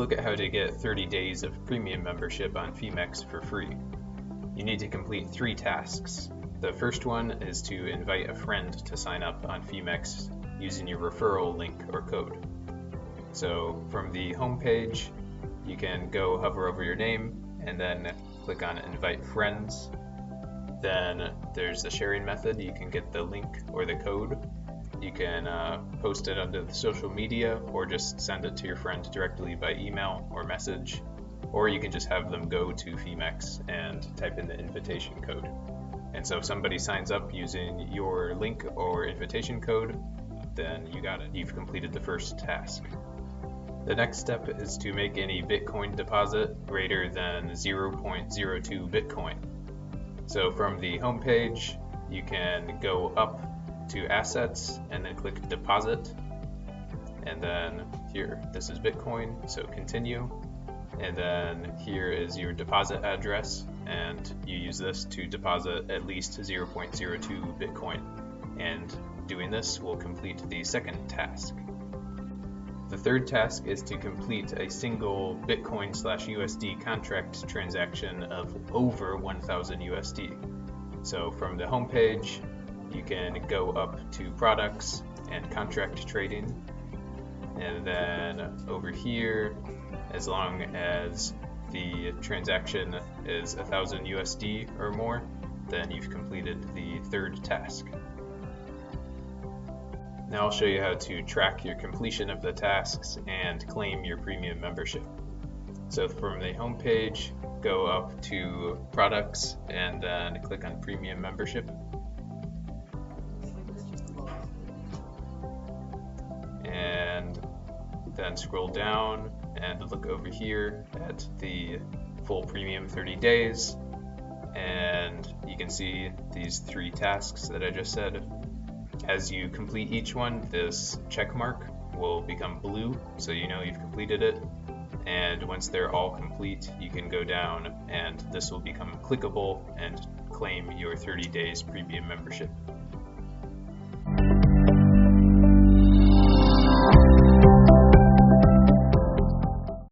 look at how to get 30 days of premium membership on Phemex for free. You need to complete 3 tasks. The first one is to invite a friend to sign up on Phemex using your referral link or code. So from the home page, you can go hover over your name and then click on Invite Friends. Then there's the sharing method. You can get the link or the code. You can post it onto the social media or just send it to your friend directly by email or message, or you can just have them go to Phemex and type in the invitation code. And so if somebody signs up using your link or invitation code, then you got it. You've completed the first task. The next step is to make any Bitcoin deposit greater than 0.02 Bitcoin. So from the home page, you can go up to Assets and then click Deposit, and then here, this is Bitcoin, so continue, and then here is your deposit address, and you use this to deposit at least 0.02 Bitcoin, and doing this will complete the second task. The third task is to complete a single Bitcoin/USD contract transaction of over 1000 USD. So from the home page, you can go up to Products and Contract Trading, and then over here, as long as the transaction is 1000 USD or more, then you've completed the third task. Now I'll show you how to track your completion of the tasks and claim your premium membership. So from the home page, go up to Products and then click on Premium Membership. And then scroll down and look over here at the full premium 30 days, and you can see these 3 tasks that I just said. As you complete each one, this check mark will become blue, so you know you've completed it. And once they're all complete, you can go down and this will become clickable and claim your 30 days premium membership.